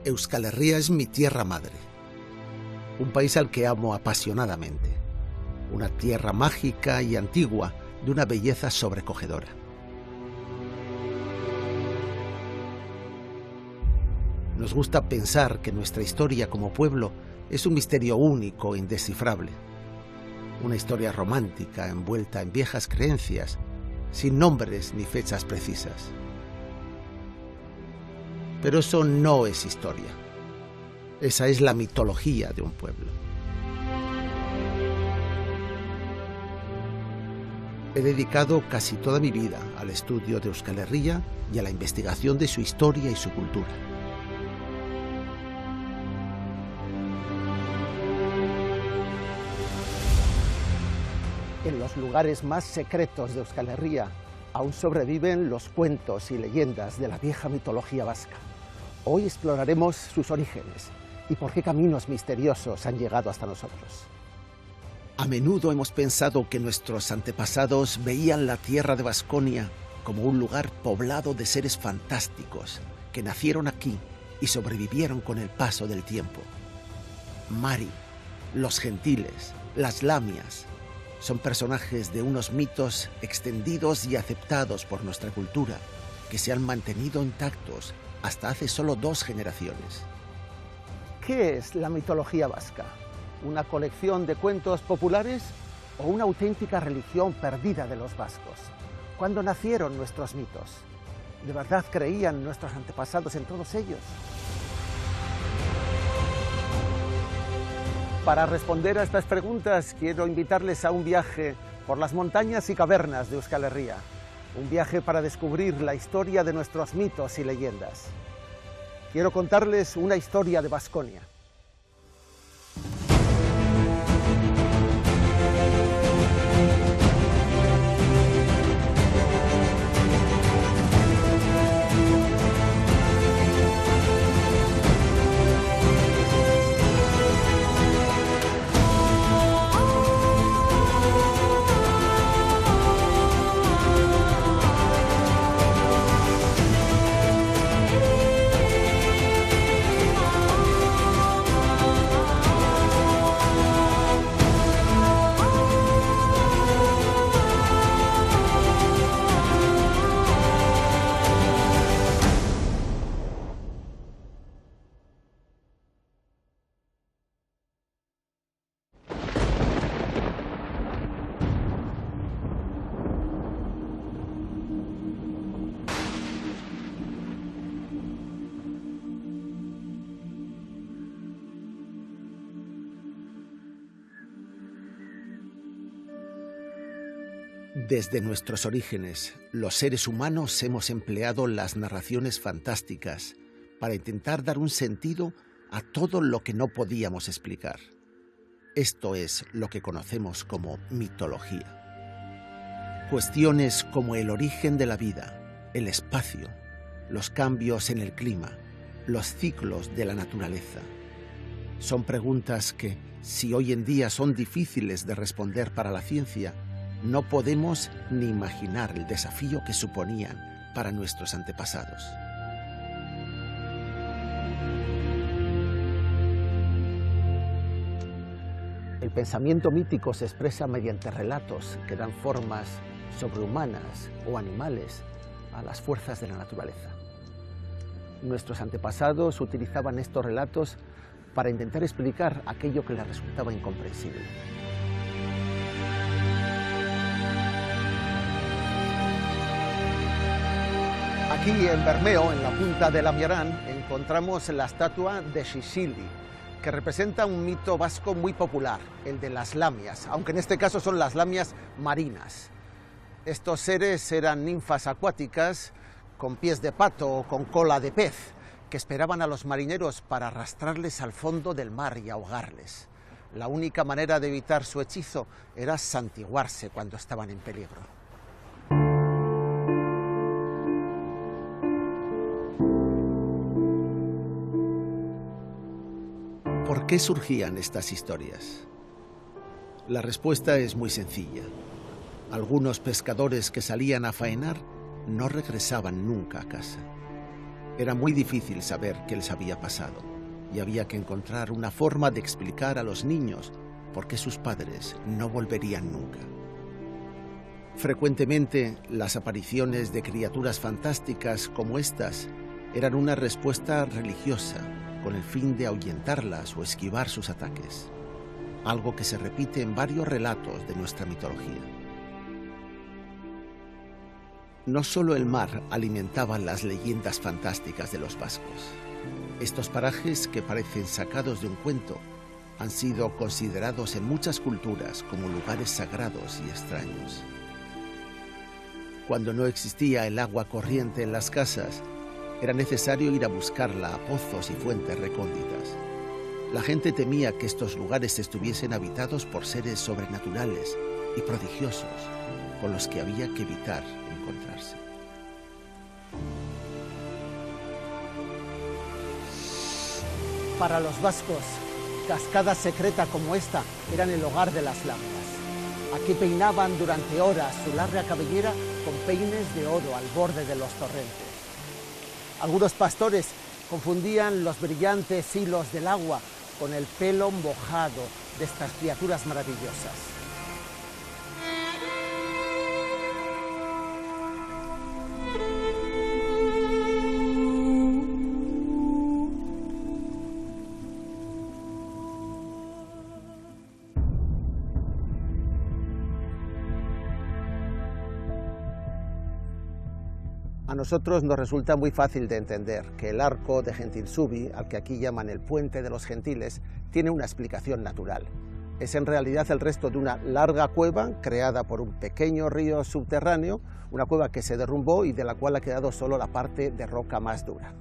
Euskal Herria es mi tierra madre, un país al que amo apasionadamente, una tierra mágica y antigua de una belleza sobrecogedora. Nos gusta pensar que nuestra historia como pueblo es un misterio único e indescifrable, una historia romántica envuelta en viejas creencias, sin nombres ni fechas precisas. Pero eso no es historia. Esa es la mitología de un pueblo. He dedicado casi toda mi vida al estudio de Euskal Herria y a la investigación de su historia y su cultura. En los lugares más secretos de Euskal Herria aún sobreviven los cuentos y leyendas de la vieja mitología vasca. Hoy exploraremos sus orígenes y por qué caminos misteriosos han llegado hasta nosotros. A menudo hemos pensado que nuestros antepasados veían la tierra de Baskonia como un lugar poblado de seres fantásticos que nacieron aquí y sobrevivieron con el paso del tiempo. Mari, los gentiles, las lamias, son personajes de unos mitos extendidos y aceptados por nuestra cultura que se han mantenido intactos hasta hace solo 2 generaciones. ¿Qué es la mitología vasca? ¿Una colección de cuentos populares o una auténtica religión perdida de los vascos? ¿Cuándo nacieron nuestros mitos? ¿De verdad creían nuestros antepasados en todos ellos? Para responder a estas preguntas quiero invitarles a un viaje por las montañas y cavernas de Euskal Herria. Un viaje para descubrir la historia de nuestros mitos y leyendas. Quiero contarles una historia de Baskonia. Desde nuestros orígenes, los seres humanos hemos empleado las narraciones fantásticas para intentar dar un sentido a todo lo que no podíamos explicar. Esto es lo que conocemos como mitología. Cuestiones como el origen de la vida, el espacio, los cambios en el clima, los ciclos de la naturaleza. Son preguntas que, si hoy en día son difíciles de responder para la ciencia, no podemos ni imaginar el desafío que suponían para nuestros antepasados. El pensamiento mítico se expresa mediante relatos que dan formas sobrehumanas o animales a las fuerzas de la naturaleza. Nuestros antepasados utilizaban estos relatos para intentar explicar aquello que les resultaba incomprensible. Aquí en Bermeo, en la punta de Lamiarán, encontramos la estatua de Xixili, que representa un mito vasco muy popular, el de las lamias, aunque en este caso son las lamias marinas. Estos seres eran ninfas acuáticas con pies de pato o con cola de pez, que esperaban a los marineros para arrastrarles al fondo del mar y ahogarles. La única manera de evitar su hechizo era santiguarse cuando estaban en peligro. ¿Por qué surgían estas historias? La respuesta es muy sencilla. Algunos pescadores que salían a faenar no regresaban nunca a casa. Era muy difícil saber qué les había pasado y había que encontrar una forma de explicar a los niños por qué sus padres no volverían nunca. Frecuentemente, las apariciones de criaturas fantásticas como estas eran una respuesta religiosa con el fin de ahuyentarlas o esquivar sus ataques, algo que se repite en varios relatos de nuestra mitología. No solo el mar alimentaba las leyendas fantásticas de los vascos. Estos parajes, que parecen sacados de un cuento, han sido considerados en muchas culturas como lugares sagrados y extraños. Cuando no existía el agua corriente en las casas, era necesario ir a buscarla a pozos y fuentes recónditas. La gente temía que estos lugares estuviesen habitados por seres sobrenaturales y prodigiosos, con los que había que evitar encontrarse. Para los vascos, cascadas secretas como esta eran el hogar de las lámparas. Aquí peinaban durante horas su larga cabellera con peines de oro al borde de los torrentes. Algunos pastores confundían los brillantes hilos del agua con el pelo mojado de estas criaturas maravillosas. A nosotros nos resulta muy fácil de entender que el arco de Gentilsubi, al que aquí llaman el Puente de los Gentiles, tiene una explicación natural. Es en realidad el resto de una larga cueva creada por un pequeño río subterráneo, una cueva que se derrumbó y de la cual ha quedado solo la parte de roca más dura.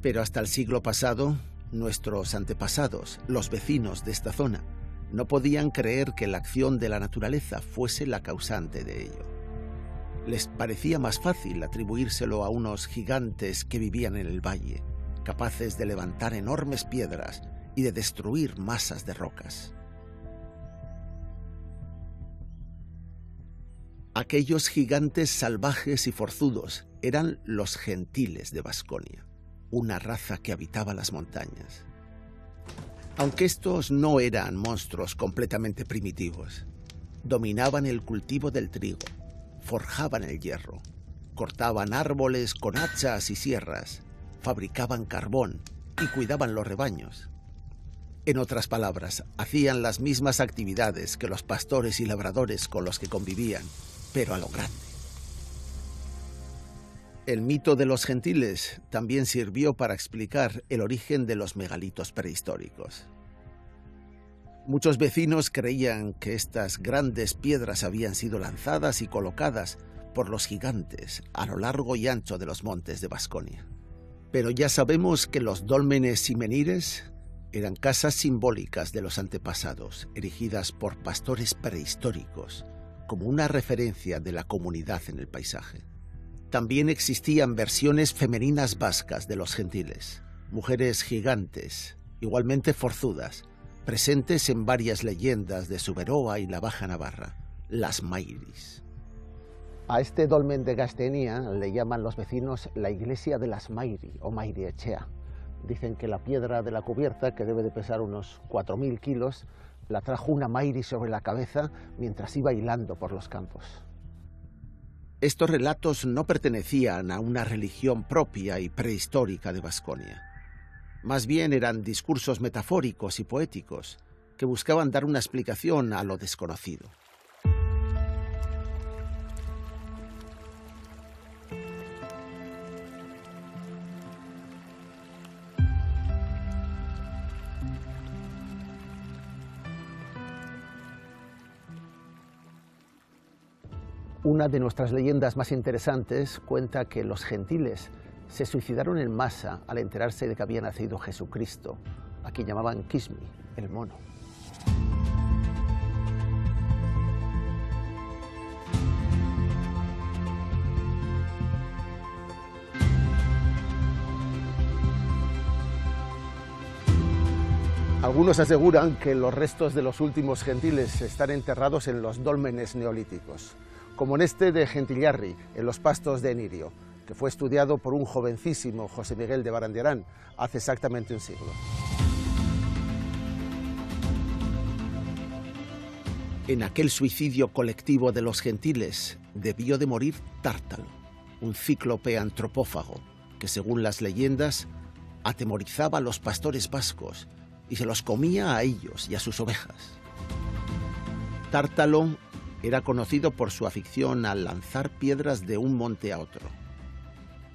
Pero hasta el siglo pasado, nuestros antepasados, los vecinos de esta zona, no podían creer que la acción de la naturaleza fuese la causante de ello. Les parecía más fácil atribuírselo a unos gigantes que vivían en el valle, capaces de levantar enormes piedras y de destruir masas de rocas. Aquellos gigantes salvajes y forzudos eran los gentiles de Vasconia, una raza que habitaba las montañas. Aunque estos no eran monstruos completamente primitivos, dominaban el cultivo del trigo, forjaban el hierro, cortaban árboles con hachas y sierras, fabricaban carbón y cuidaban los rebaños. En otras palabras, hacían las mismas actividades que los pastores y labradores con los que convivían, pero a lo grande. El mito de los gentiles también sirvió para explicar el origen de los megalitos prehistóricos. Muchos vecinos creían que estas grandes piedras habían sido lanzadas y colocadas por los gigantes a lo largo y ancho de los montes de Vasconia. Pero ya sabemos que los dólmenes y menires eran casas simbólicas de los antepasados, erigidas por pastores prehistóricos, como una referencia de la comunidad en el paisaje. También existían versiones femeninas vascas de los gentiles, mujeres gigantes, igualmente forzudas, presentes en varias leyendas de Zuberoa y la Baja Navarra, las Mairis. A este dolmen de Gastenia le llaman los vecinos la iglesia de las Mairi o Mairiechea. Dicen que la piedra de la cubierta, que debe de pesar unos 4.000 kilos, la trajo una Mairi sobre la cabeza mientras iba hilando por los campos. Estos relatos no pertenecían a una religión propia y prehistórica de Vasconia. Más bien eran discursos metafóricos y poéticos que buscaban dar una explicación a lo desconocido. Una de nuestras leyendas más interesantes cuenta que los gentiles se suicidaron en masa al enterarse de que había nacido Jesucristo, a quien llamaban Kismi, el mono. Algunos aseguran que los restos de los últimos gentiles están enterrados en los dólmenes neolíticos, como en este de Gentillarri, en los pastos de Enirio, que fue estudiado por un jovencísimo José Miguel de Barandiarán hace exactamente un siglo. En aquel suicidio colectivo de los gentiles debió de morir Tártalo, un cíclope antropófago que, según las leyendas, atemorizaba a los pastores vascos y se los comía a ellos y a sus ovejas. Tártalo era conocido por su afición al lanzar piedras de un monte a otro.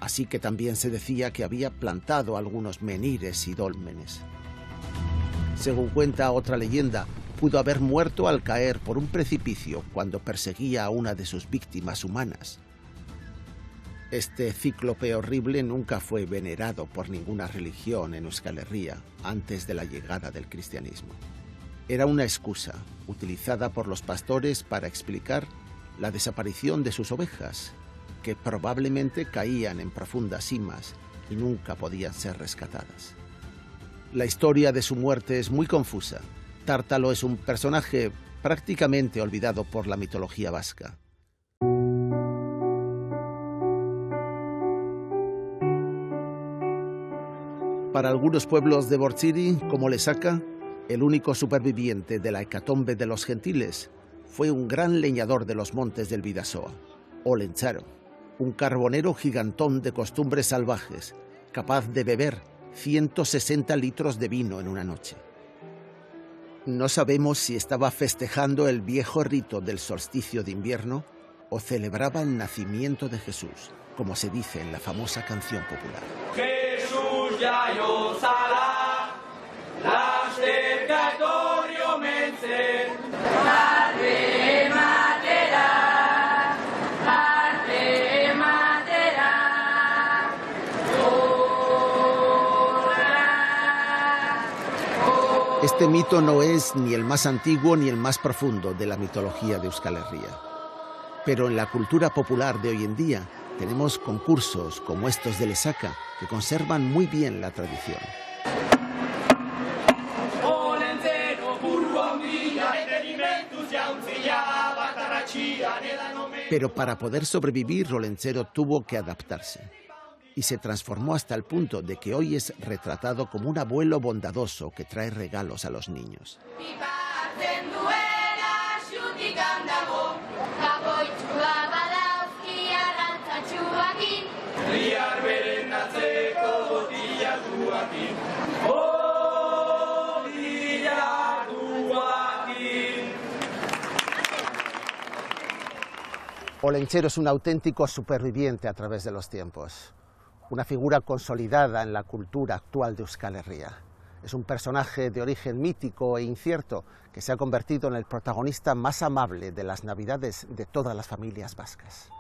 Así que también se decía que había plantado algunos menhires y dólmenes. Según cuenta otra leyenda, pudo haber muerto al caer por un precipicio cuando perseguía a una de sus víctimas humanas. Este cíclope horrible nunca fue venerado por ninguna religión en Euskal Herria antes de la llegada del cristianismo. Era una excusa utilizada por los pastores para explicar la desaparición de sus ovejas, que probablemente caían en profundas simas y nunca podían ser rescatadas. La historia de su muerte es muy confusa. Tártalo es un personaje prácticamente olvidado por la mitología vasca. Para algunos pueblos de Bortziri, como Lesaca, el único superviviente de la hecatombe de los gentiles fue un gran leñador de los montes del Bidasoa, Olentzaro, un carbonero gigantón de costumbres salvajes, capaz de beber 160 litros de vino en una noche. No sabemos si estaba festejando el viejo rito del solsticio de invierno o celebraba el nacimiento de Jesús, como se dice en la famosa canción popular. Jesús jaio zara, lasterka etorri omen zen. Arte ematera, arte ematera. Este mito no es ni el más antiguo ni el más profundo de la mitología de Euskal Herria. Pero en la cultura popular de hoy en día tenemos concursos como estos de Lesaca que conservan muy bien la tradición. Pero para poder sobrevivir, Olentzero tuvo que adaptarse y se transformó hasta el punto de que hoy es retratado como un abuelo bondadoso que trae regalos a los niños. Olentzero es un auténtico superviviente a través de los tiempos, una figura consolidada en la cultura actual de Euskal Herria. Es un personaje de origen mítico e incierto que se ha convertido en el protagonista más amable de las Navidades de todas las familias vascas.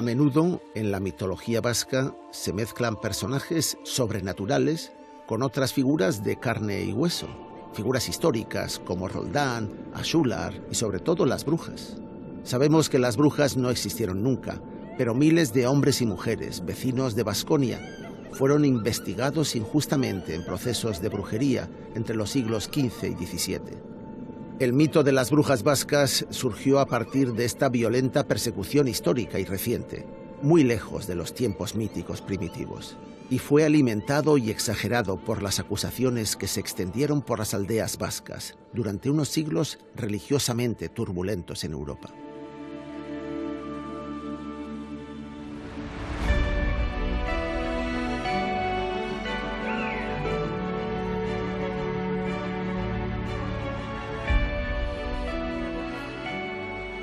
A menudo, en la mitología vasca, se mezclan personajes sobrenaturales con otras figuras de carne y hueso, figuras históricas como Roldán, Axular y sobre todo las brujas. Sabemos que las brujas no existieron nunca, pero miles de hombres y mujeres, vecinos de Baskonia, fueron investigados injustamente en procesos de brujería entre los siglos XV y XVII. El mito de las brujas vascas surgió a partir de esta violenta persecución histórica y reciente, muy lejos de los tiempos míticos primitivos, y fue alimentado y exagerado por las acusaciones que se extendieron por las aldeas vascas durante unos siglos religiosamente turbulentos en Europa.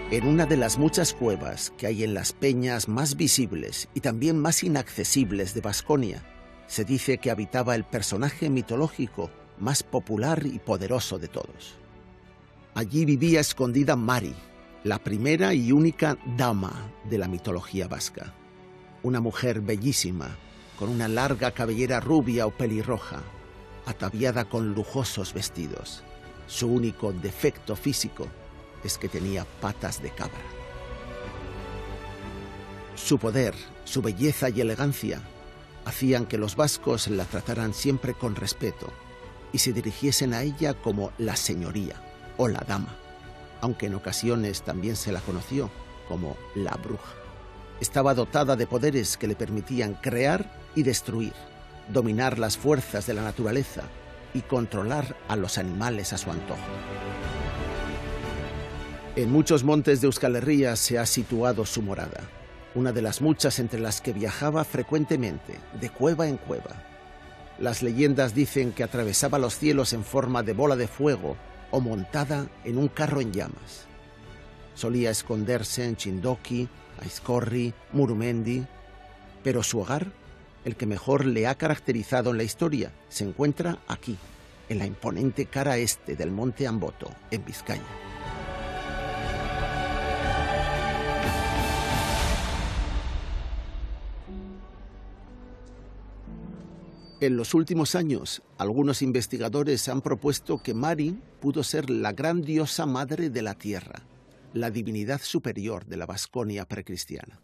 En una de las muchas cuevas que hay en las peñas más visibles y también más inaccesibles de Baskonia, se dice que habitaba el personaje mitológico más popular y poderoso de todos. Allí vivía escondida Mari, la primera y única dama de la mitología vasca. Una mujer bellísima, con una larga cabellera rubia o pelirroja, ataviada con lujosos vestidos. Su único defecto físico es que tenía patas de cabra. Su poder, su belleza y elegancia hacían que los vascos la trataran siempre con respeto y se dirigiesen a ella como la señoría o la dama, aunque en ocasiones también se la conoció como la bruja. Estaba dotada de poderes que le permitían crear y destruir, dominar las fuerzas de la naturaleza y controlar a los animales a su antojo. En muchos montes de Euskal Herria se ha situado su morada, una de las muchas entre las que viajaba frecuentemente, de cueva en cueva. Las leyendas dicen que atravesaba los cielos en forma de bola de fuego o montada en un carro en llamas. Solía esconderse en Chindoki, Aizkorri, Murumendi, pero su hogar, el que mejor le ha caracterizado en la historia, se encuentra aquí, en la imponente cara este del monte Amboto, en Vizcaya. En los últimos años, algunos investigadores han propuesto que Mari pudo ser la gran diosa madre de la tierra, la divinidad superior de la Baskonia precristiana.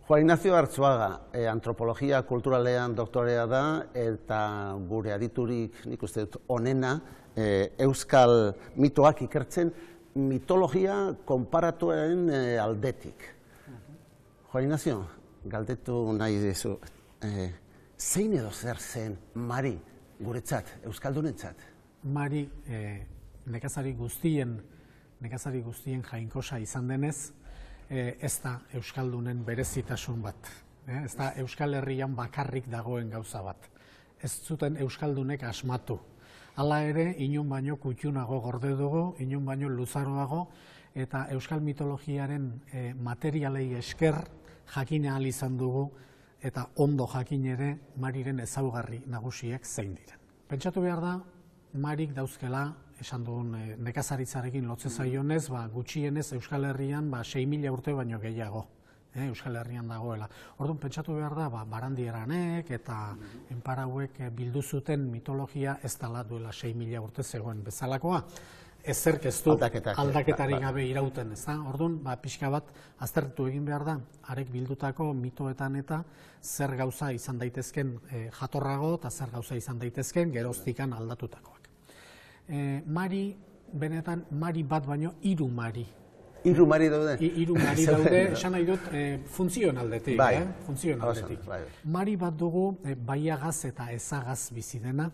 Juan Ignacio Arzuaga, antropologia kulturalean doktorea da, eta gure aditurik, nik uste dut, onena, euskal mitoak ikertzen, mitologia konparatuaren aldetik. Juan Ignacio, galdetu nahi dizu, zein edo zer zen Mari guretzat, euskaldunentzat? Mari nekazari guztien jainkosa izan denez, ez da euskaldunen berezitasun bat. Ez da Euskal Herrian bakarrik dagoen gauza bat. Ez zuten euskaldunek asmatu. Hala ere, inon baino kutxunago gorde dugu, inon baino luzaroago, eta euskal mitologiaren materialei esker jakin ahal izan dugu, eta ondo jakin ere Mariren ezaugarri nagusiek zein diren. Pentsatu behar da, Marik dauzkela, esan dugun nekazaritzarekin lotze zaionez, gutxienez Euskal Herrian 6.000 urte baino gehiago. Euskal Herrian dagoela. Orduan, pentsatu behar da, barandieranek eta enparauek bildu zuten mitologia ez dela duela 6.000 urte zegoen bezalakoa. Ezerk ez du aldaketarik gabe irauten, ez da? Orduan, pixka bat aztertu egin behar da, arek bildutako mitoetan eta zer gauza izan daitezken jatorrago eta zer gauza izan daitezken geroztikan aldatutakoak. Mari, benetan, Mari bat baino, 3 Mari. 3 Mari daude? 3 Mari daude, esan nahi dut, funtzioen aldetik. Mari bat dugu, baiagaz eta ezagaz bizi dena,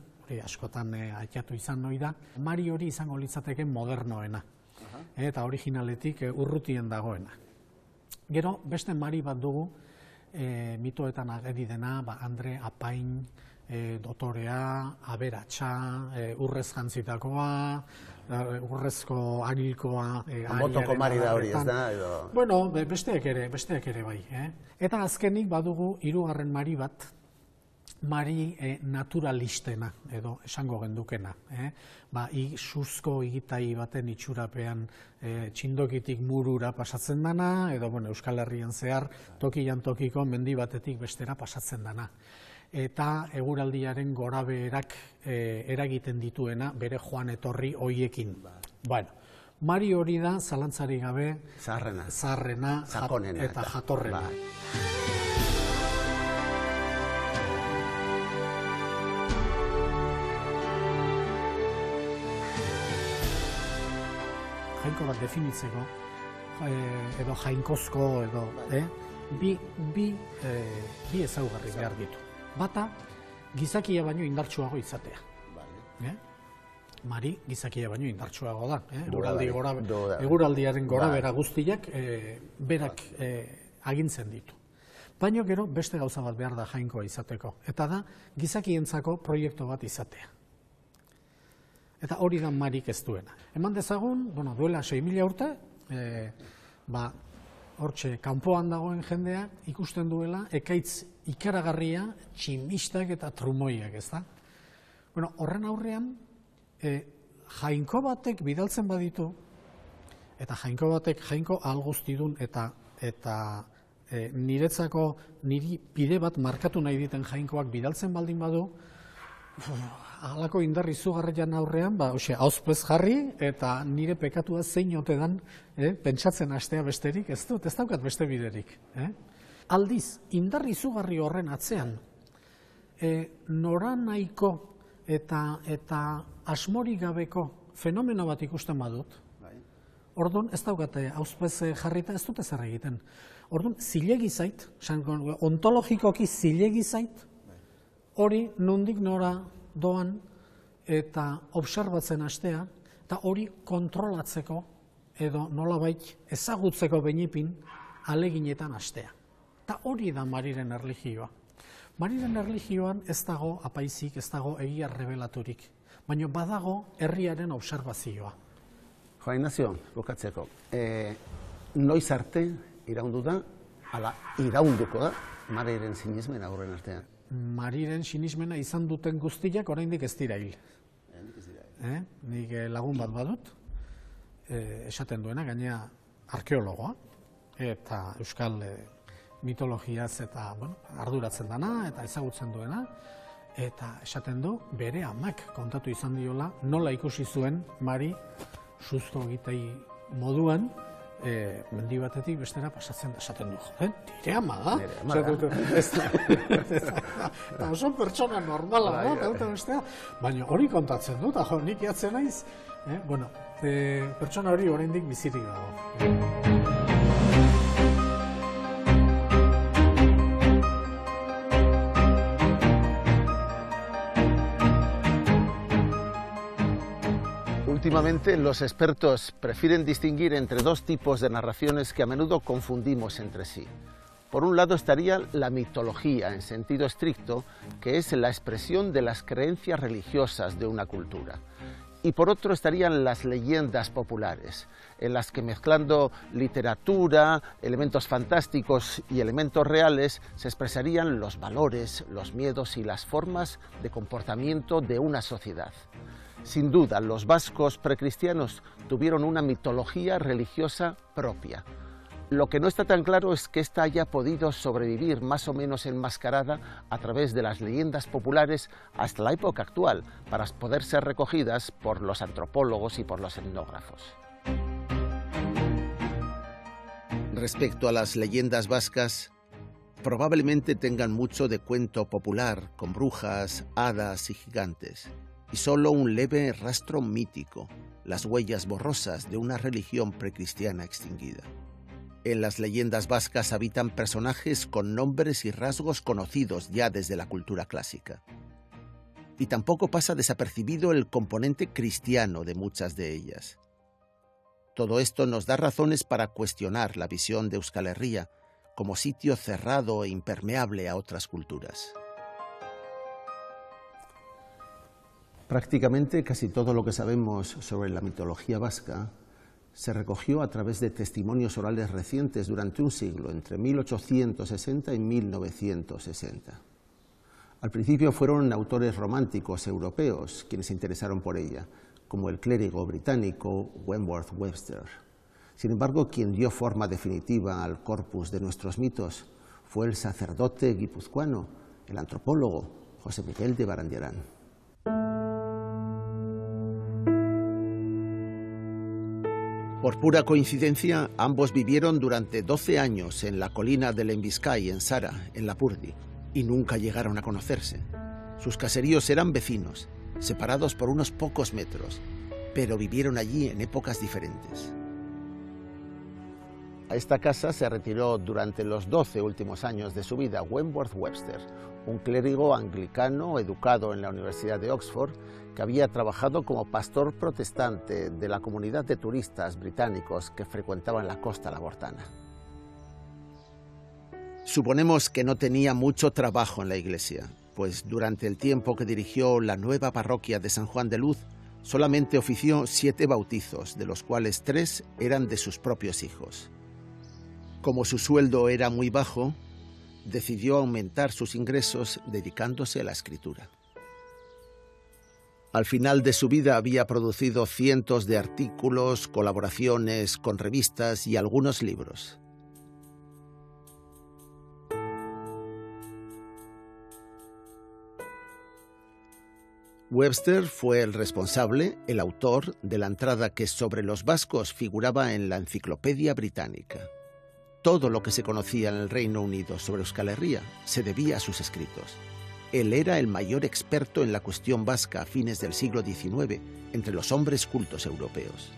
askotan aitzatu izan noi da. Mari hori izango litzateke modernoena, eta originaletik urrutien dagoena. Gero, beste Mari bat dugu, mitoetan ageri dena, Andre Apain, dotorea, aberatsa, urrez jantzitakoa, urrezko arilkoa... Ambotoko Mari da hori, ez da? Bueno, besteek ere bai. Eta azkenik badugu 3. Mari bat, Mari naturalistena, edo esango gendukena. Suzko egitai baten itxurapean txindokitik murura pasatzen dana, edo Euskal Herrian zehar tokian tokiko mendi batetik bestera pasatzen dana. Eta eguraldiaren gorabeherak eragiten dituena bere joan etorri hoiekin. Mari hori da, zalantzari gabe, zaharrena eta jatorrena. Jainko bat definitzeko, edo jainkozko, edo bi ezaugarri behar ditu. Bata, gizakia baino indartsuago izatea. Mari, gizakia baino indartsuago da. Eguraldiaren gorabehera guztiak berak agintzen ditu. Baina gero beste gauza bat behar da jainkoa izateko. Eta da, gizakientzako proiektu bat izatea. Eta hori da Marik ez duena. Eman dezagun, duela 6.000 urte, hortxe, kanpoan dagoen jendea ikusten duela ekaitz ikaragarria, tximistak eta trumoiak, ez da? Horren aurrean, jainko batek bidaltzen baditu, eta jainko batek jainko ahal guztidun eta niretzako niri bide bat markatu nahi diten jainkoak bidaltzen baldin badu, halako indar izugarrian aurrean, auzpez jarri, eta nire pekatua zein ote dan, pentsatzen hastea besterik, ez daukat beste biderik. Aldiz, indar izugarri horren atzean, noranahiko eta asmorik gabeko fenomeno bat ikusten badut, orduan ez daukate auzpez jarrita ez dute zer egiten. Orduan, zilegi zait, ontologikoki zilegi zait, hori nondik nora doan eta obserbatzen hastea, eta hori kontrolatzeko edo nolabait ezagutzeko behinipin aleginetan hastea. Eta hori da Mariren erlijioa. Mariren erlijioan ez dago apaizik, ez dago egia revelaturik, baina badago herriaren obserbazioa. Juan Ignacio, bukatzeko, noiz arte iraundu da, ala iraunduko da, Mariren sinismen aurren artean? Mariren sinismena izan duten guztiak oraindik ez dira hil. Nik lagun bat badut, esaten duena, gainea arkeologoa, eta euskal mitologiaz eta arduratzen dana, eta ezagutzen duena, eta esaten du, bere amak kontatu izan diola, nola ikusi zuen Mari suzto egitei moduan, mendi batetik bestera pasatzen da, esaten du, nire ama da. Eta oso pertsona normala da, baina hori kontatzen du, eta nik jatzen naiz, pertsona hori oraindik bizirik dago. Últimamente, los expertos prefieren distinguir entre dos tipos de narraciones que a menudo confundimos entre sí. Por un lado estaría la mitología, en sentido estricto, que es la expresión de las creencias religiosas de una cultura. Y por otro estarían las leyendas populares, en las que mezclando literatura, elementos fantásticos y elementos reales, se expresarían los valores, los miedos y las formas de comportamiento de una sociedad. Sin duda, los vascos precristianos tuvieron una mitología religiosa propia. Lo que no está tan claro es que ésta haya podido sobrevivir más o menos enmascarada a través de las leyendas populares hasta la época actual, para poder ser recogidas por los antropólogos y por los etnógrafos. Respecto a las leyendas vascas, probablemente tengan mucho de cuento popular, con brujas, hadas y gigantes, y solo un leve rastro mítico, las huellas borrosas de una religión precristiana extinguida. En las leyendas vascas habitan personajes con nombres y rasgos conocidos ya desde la cultura clásica. Y tampoco pasa desapercibido el componente cristiano de muchas de ellas. Todo esto nos da razones para cuestionar la visión de Euskal Herria como sitio cerrado e impermeable a otras culturas. Prácticamente casi todo lo que sabemos sobre la mitología vasca se recogió a través de testimonios orales recientes durante un siglo, entre 1860 y 1960. Al principio fueron autores románticos europeos quienes se interesaron por ella, como el clérigo británico Wentworth Webster. Sin embargo, quien dio forma definitiva al corpus de nuestros mitos fue el sacerdote guipuzcoano, el antropólogo José Miguel de Barandiarán. Por pura coincidencia, ambos vivieron durante 12 años en la colina del Enviscay, en Sara, en Lapurdi, y nunca llegaron a conocerse. Sus caseríos eran vecinos, separados por unos pocos metros, pero vivieron allí en épocas diferentes. A esta casa se retiró durante los 12 últimos años de su vida Wentworth Webster, un clérigo anglicano educado en la Universidad de Oxford, que había trabajado como pastor protestante de la comunidad de turistas británicos que frecuentaban la costa labortana. Suponemos que no tenía mucho trabajo en la iglesia, pues durante el tiempo que dirigió la nueva parroquia de San Juan de Luz, solamente ofició 7 bautizos, de los cuales 3 eran de sus propios hijos. Como su sueldo era muy bajo, decidió aumentar sus ingresos dedicándose a la escritura. Al final de su vida había producido cientos de artículos, colaboraciones con revistas y algunos libros. Webster fue el responsable, el autor, de la entrada que sobre los vascos figuraba en la Enciclopedia Británica. Todo lo que se conocía en el Reino Unido sobre Euskal Herria se debía a sus escritos. Él era el mayor experto en la cuestión vasca a fines del siglo XIX entre los hombres cultos europeos.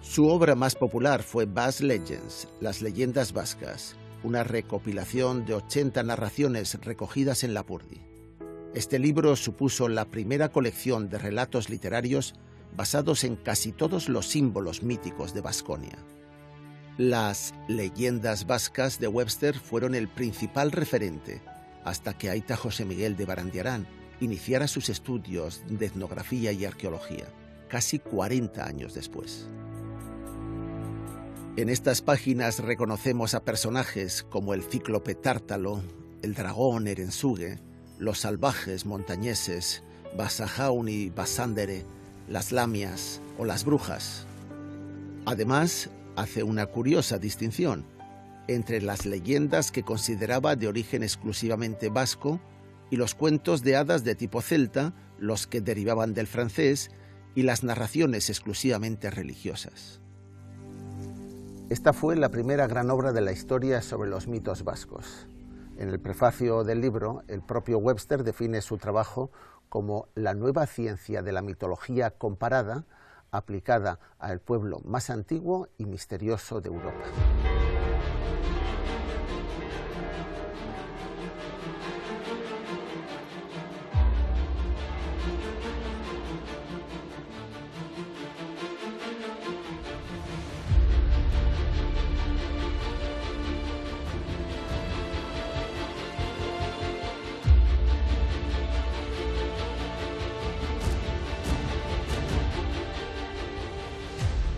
Su obra más popular fue Basque Legends, las leyendas vascas, una recopilación de 80 narraciones recogidas en Lapurdi. Este libro supuso la primera colección de relatos literarios basados en casi todos los símbolos míticos de Baskonia. Las leyendas vascas de Webster fueron el principal referente hasta que Aita José Miguel de Barandiarán iniciara sus estudios de etnografía y arqueología, casi 40 años después. En estas páginas reconocemos a personajes como el cíclope Tártalo, el dragón Erensuge, los salvajes montañeses, Basajaun y Basandere, las lamias o las brujas. Además, hace una curiosa distinción entre las leyendas que consideraba de origen exclusivamente vasco y los cuentos de hadas de tipo celta, los que derivaban del francés, y las narraciones exclusivamente religiosas. Esta fue la primera gran obra de la historia sobre los mitos vascos. En el prefacio del libro, el propio Webster define su trabajo como la nueva ciencia de la mitología comparada aplicada al pueblo más antiguo y misterioso de Europa.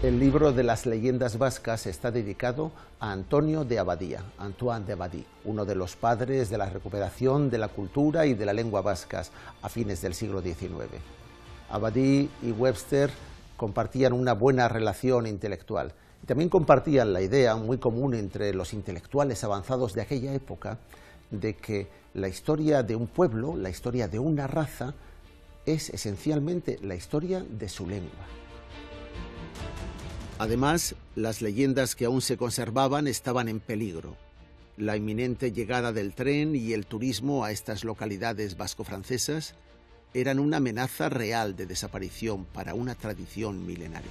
El libro de las leyendas vascas está dedicado a Antonio de Abadía, Antoine de Abadie, uno de los padres de la recuperación de la cultura y de la lengua vascas a fines del siglo XIX. Abadie y Webster compartían una buena relación intelectual y también compartían la idea muy común entre los intelectuales avanzados de aquella época de que la historia de un pueblo, la historia de una raza, es esencialmente la historia de su lengua. Además, las leyendas que aún se conservaban estaban en peligro. La inminente llegada del tren y el turismo a estas localidades vasco-francesas eran una amenaza real de desaparición para una tradición milenaria.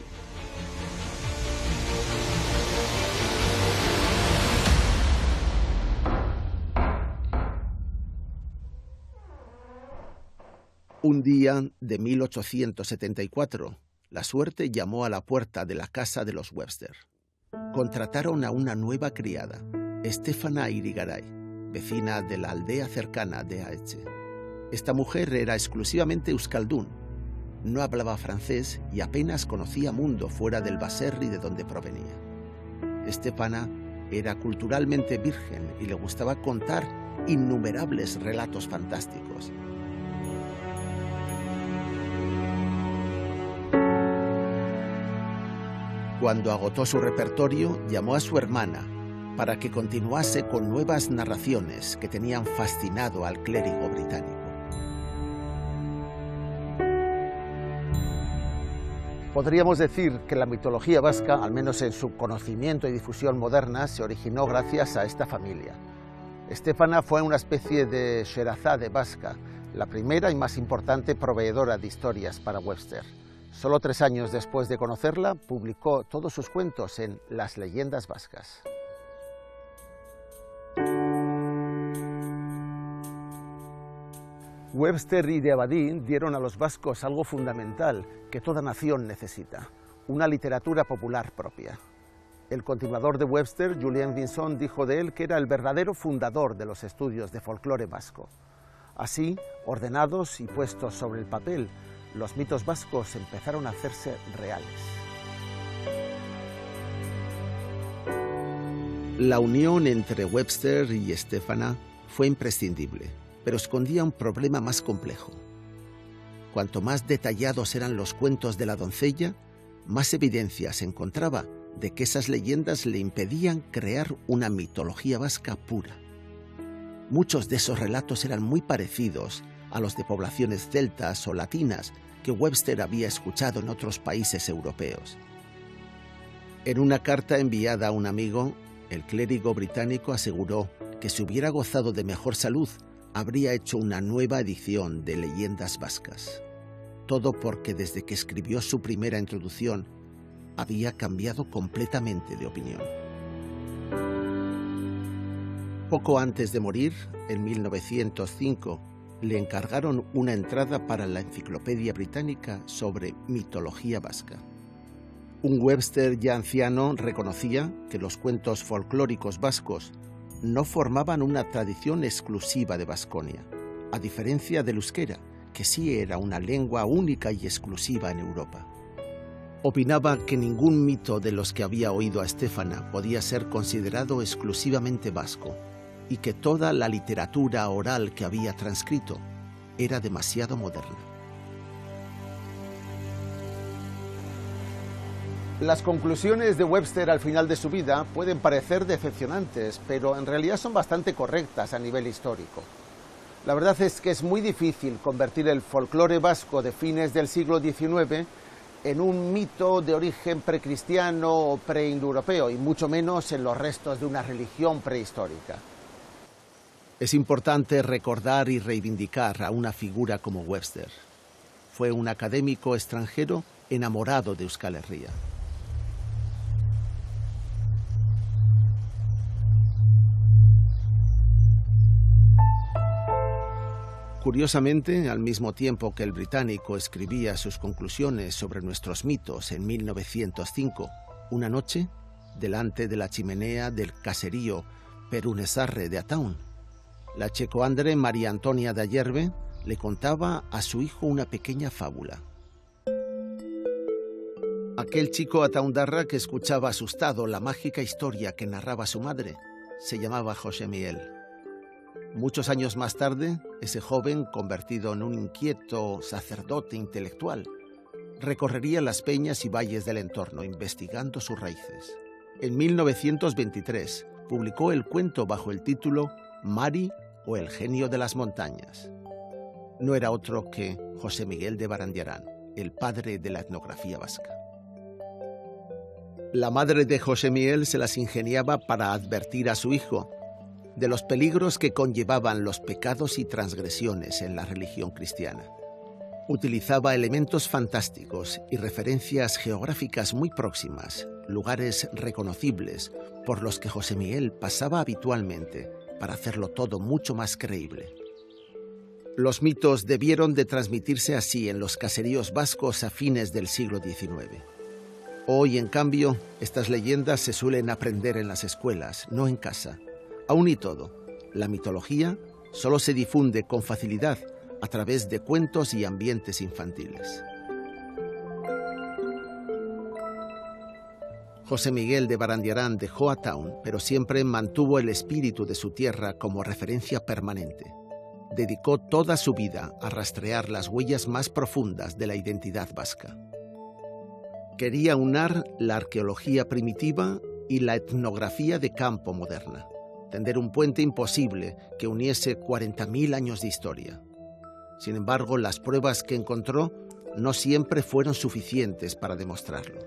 Un día de 1874, la suerte llamó a la puerta de la casa de los Webster. Contrataron a una nueva criada, Estefana Irigaray, vecina de la aldea cercana de Aeche. Esta mujer era exclusivamente euskaldún, no hablaba francés y apenas conocía mundo fuera del baserri de donde provenía. Estefana era culturalmente virgen y le gustaba contar innumerables relatos fantásticos. Cuando agotó su repertorio, llamó a su hermana para que continuase con nuevas narraciones que tenían fascinado al clérigo británico. Podríamos decir que la mitología vasca, al menos en su conocimiento y difusión moderna, se originó gracias a esta familia. Estefana fue una especie de Sherazade vasca, la primera y más importante proveedora de historias para Webster. Solo 3 años después de conocerla, publicó todos sus cuentos en Las leyendas vascas. Webster y de Abadie dieron a los vascos algo fundamental que toda nación necesita, una literatura popular propia. El continuador de Webster, Julien Vinson, dijo de él que era el verdadero fundador de los estudios de folclore vasco. Así, ordenados y puestos sobre el papel, los mitos vascos empezaron a hacerse reales. La unión entre Webster y Estefana fue imprescindible, pero escondía un problema más complejo. Cuanto más detallados eran los cuentos de la doncella, más evidencia se encontraba de que esas leyendas le impedían crear una mitología vasca pura. Muchos de esos relatos eran muy parecidos a los de poblaciones celtas o latinas que Webster había escuchado en otros países europeos. En una carta enviada a un amigo, el clérigo británico aseguró que si hubiera gozado de mejor salud, habría hecho una nueva edición de Leyendas Vascas. Todo porque desde que escribió su primera introducción, había cambiado completamente de opinión. Poco antes de morir, en 1905, le encargaron una entrada para la Enciclopedia Británica sobre mitología vasca. Un Webster ya anciano reconocía que los cuentos folclóricos vascos no formaban una tradición exclusiva de Vasconia, a diferencia del euskera, que sí era una lengua única y exclusiva en Europa. Opinaba que ningún mito de los que había oído a Estéfana podía ser considerado exclusivamente vasco, y que toda la literatura oral que había transcrito era demasiado moderna. Las conclusiones de Webster al final de su vida pueden parecer decepcionantes, pero en realidad son bastante correctas a nivel histórico. La verdad es que es muy difícil convertir el folclore vasco de fines del siglo XIX en un mito de origen precristiano o preindoeuropeo, y mucho menos en los restos de una religión prehistórica. Es importante recordar y reivindicar a una figura como Webster. Fue un académico extranjero enamorado de Euskal Herria. Curiosamente, al mismo tiempo que el británico escribía sus conclusiones sobre nuestros mitos en 1905, una noche, delante de la chimenea del caserío Perunesarre de Ataun, la checoandre María Antonia de Ayerbe le contaba a su hijo una pequeña fábula. Aquel chico ataundarra que escuchaba asustado la mágica historia que narraba su madre se llamaba José Miguel. Muchos años más tarde, ese joven, convertido en un inquieto sacerdote intelectual, recorrería las peñas y valles del entorno investigando sus raíces. En 1923 publicó el cuento bajo el título Mari o el genio de las montañas. No era otro que José Miguel de Barandiarán, el padre de la etnografía vasca. La madre de José Miguel se las ingeniaba para advertir a su hijo de los peligros que conllevaban los pecados y transgresiones en la religión cristiana. Utilizaba elementos fantásticos y referencias geográficas muy próximas, lugares reconocibles por los que José Miguel pasaba habitualmente para hacerlo todo mucho más creíble. Los mitos debieron de transmitirse así en los caseríos vascos a fines del siglo XIX. Hoy, en cambio, estas leyendas se suelen aprender en las escuelas, no en casa. Aún y todo, la mitología solo se difunde con facilidad a través de cuentos y ambientes infantiles. José Miguel de Barandiarán dejó Ataun, pero siempre mantuvo el espíritu de su tierra como referencia permanente. Dedicó toda su vida a rastrear las huellas más profundas de la identidad vasca. Quería unar la arqueología primitiva y la etnografía de campo moderna, tender un puente imposible que uniese 40.000 años de historia. Sin embargo, las pruebas que encontró no siempre fueron suficientes para demostrarlo.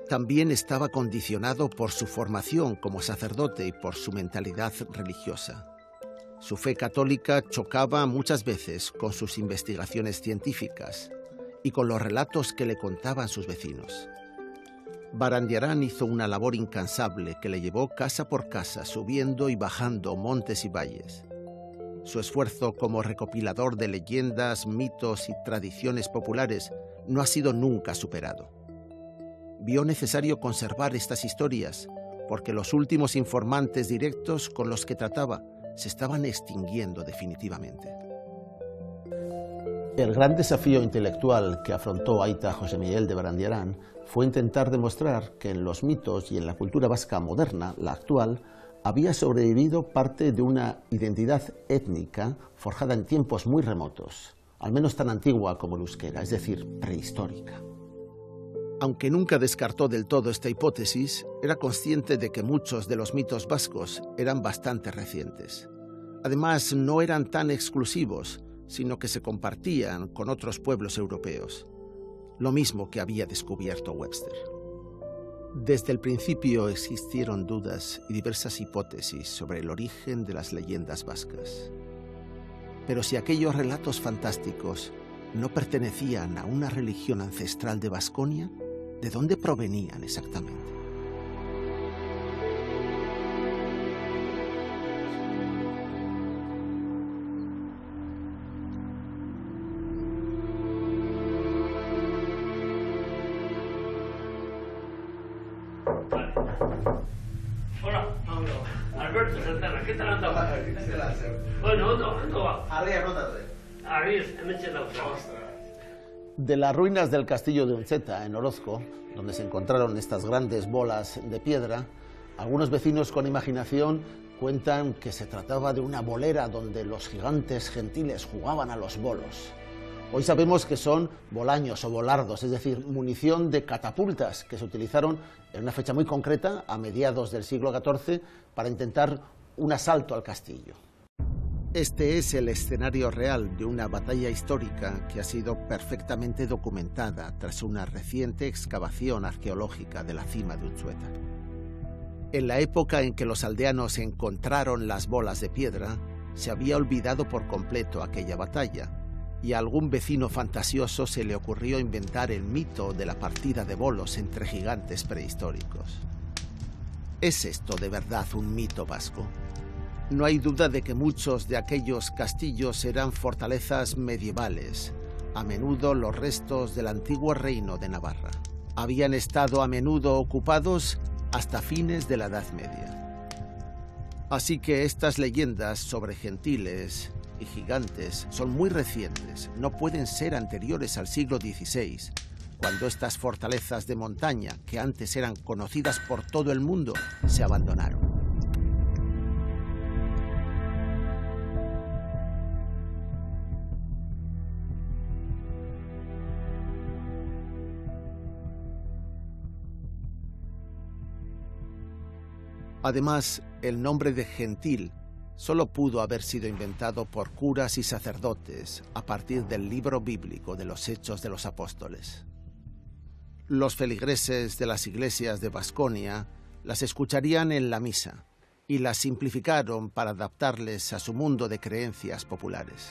También estaba condicionado por su formación como sacerdote y por su mentalidad religiosa. Su fe católica chocaba muchas veces con sus investigaciones científicas y con los relatos que le contaban sus vecinos. Barandiarán hizo una labor incansable que le llevó casa por casa, subiendo y bajando montes y valles. Su esfuerzo como recopilador de leyendas, mitos y tradiciones populares no ha sido nunca superado. Vio necesario conservar estas historias porque los últimos informantes directos con los que trataba se estaban extinguiendo definitivamente. El gran desafío intelectual que afrontó Aita José Miguel de Barandiarán fue intentar demostrar que en los mitos y en la cultura vasca moderna, la actual, había sobrevivido parte de una identidad étnica forjada en tiempos muy remotos, al menos tan antigua como el euskera, es decir, prehistórica. Aunque nunca descartó del todo esta hipótesis, era consciente de que muchos de los mitos vascos eran bastante recientes. Además, no eran tan exclusivos, sino que se compartían con otros pueblos europeos, lo mismo que había descubierto Webster. Desde el principio existieron dudas y diversas hipótesis sobre el origen de las leyendas vascas. Pero si aquellos relatos fantásticos no pertenecían a una religión ancestral de Baskonia, ¿de dónde provenían exactamente? Hola, Alberto Santana, ¿qué tal andaba? Bueno, ondo va. Hementxe daude. De las ruinas del castillo de Unzeta, en Orozco, donde se encontraron estas grandes bolas de piedra, algunos vecinos con imaginación cuentan que se trataba de una bolera donde los gigantes gentiles jugaban a los bolos. Hoy sabemos que son bolaños o bolardos, es decir, munición de catapultas que se utilizaron en una fecha muy concreta, a mediados del siglo XIV, para intentar un asalto al castillo. Este es el escenario real de una batalla histórica que ha sido perfectamente documentada tras una reciente excavación arqueológica de la cima de Unzueta. En la época en que los aldeanos encontraron las bolas de piedra, se había olvidado por completo aquella batalla, y a algún vecino fantasioso se le ocurrió inventar el mito de la partida de bolos entre gigantes prehistóricos. ¿Es esto de verdad un mito vasco? No hay duda de que muchos de aquellos castillos eran fortalezas medievales, a menudo los restos del antiguo reino de Navarra. Habían estado a menudo ocupados hasta fines de la Edad Media. Así que estas leyendas sobre gentiles y gigantes son muy recientes, no pueden ser anteriores al siglo XVI, cuando estas fortalezas de montaña, que antes eran conocidas por todo el mundo, se abandonaron. Además, el nombre de gentil solo pudo haber sido inventado por curas y sacerdotes a partir del libro bíblico de los Hechos de los Apóstoles. Los feligreses de las iglesias de Baskonia las escucharían en la misa y las simplificaron para adaptarles a su mundo de creencias populares.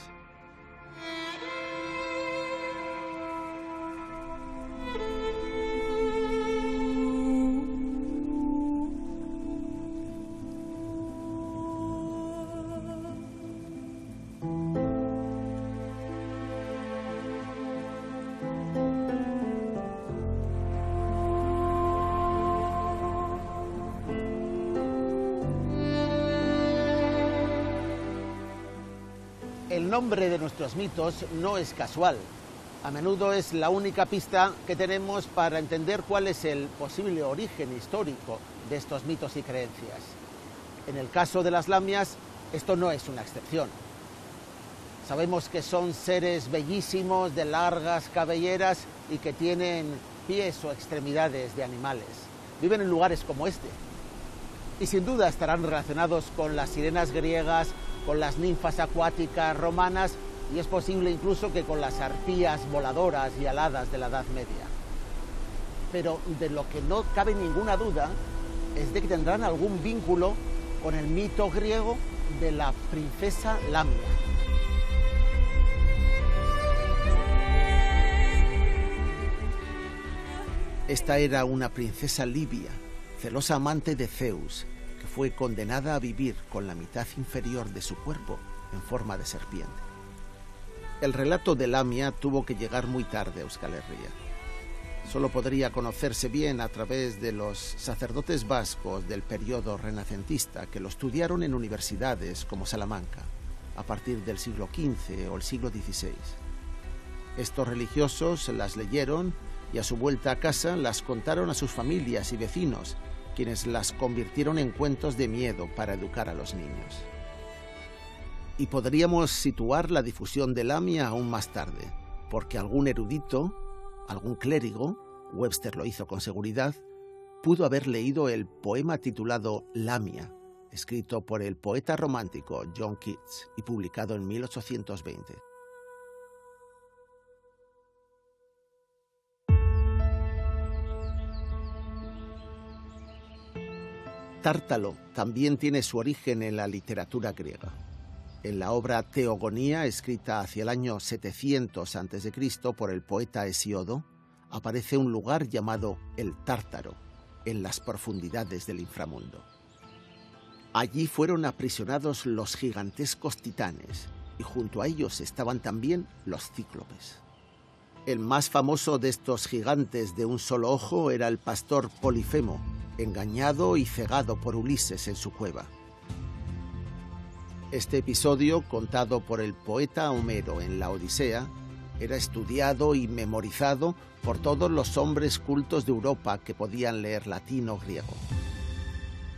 El nombre de nuestros mitos no es casual. A menudo es la única pista que tenemos para entender cuál es el posible origen histórico de estos mitos y creencias. En el caso de las lamias, esto no es una excepción. Sabemos que son seres bellísimos, de largas cabelleras y que tienen pies o extremidades de animales. Viven en lugares como este. Y sin duda estarán relacionados con las sirenas griegas, con las ninfas acuáticas romanas y es posible incluso que con las arpías voladoras y aladas de la Edad Media. Pero de lo que no cabe ninguna duda es de que tendrán algún vínculo con el mito griego de la princesa Lamia. Esta era una princesa libia, celosa amante de Zeus, que fue condenada a vivir con la mitad inferior de su cuerpo en forma de serpiente. El relato de Lamia tuvo que llegar muy tarde a Euskal Herria. Solo podría conocerse bien a través de los sacerdotes vascos del periodo renacentista que lo estudiaron en universidades como Salamanca, a partir del siglo XV o el siglo XVI. Estos religiosos las leyeron y a su vuelta a casa las contaron a sus familias y vecinos, quienes las convirtieron en cuentos de miedo para educar a los niños. Y podríamos situar la difusión de Lamia aún más tarde, porque algún erudito, algún clérigo, Webster lo hizo con seguridad, pudo haber leído el poema titulado Lamia, escrito por el poeta romántico John Keats y publicado en 1820. Tártalo también tiene su origen en la literatura griega. En la obra Teogonía, escrita hacia el año 700 a.C. por el poeta Hesíodo, aparece un lugar llamado el Tártaro, en las profundidades del inframundo. Allí fueron aprisionados los gigantescos titanes, y junto a ellos estaban también los cíclopes. El más famoso de estos gigantes de un solo ojo era el pastor Polifemo, engañado y cegado por Ulises en su cueva. Este episodio, contado por el poeta Homero en la Odisea, era estudiado y memorizado por todos los hombres cultos de Europa que podían leer latín o griego.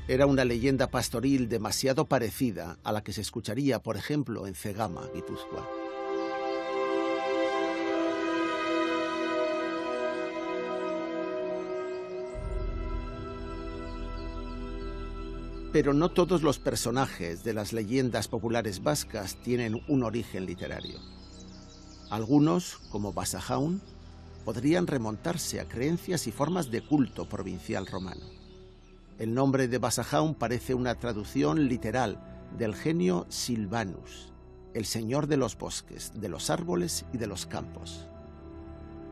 Era una leyenda pastoril demasiado parecida a la que se escucharía, por ejemplo, en Cegama, Guipúzcoa. Pero no todos los personajes de las leyendas populares vascas tienen un origen literario. Algunos, como Basajaun, podrían remontarse a creencias y formas de culto provincial romano. El nombre de Basajaun parece una traducción literal del genio Silvanus, el señor de los bosques, de los árboles y de los campos.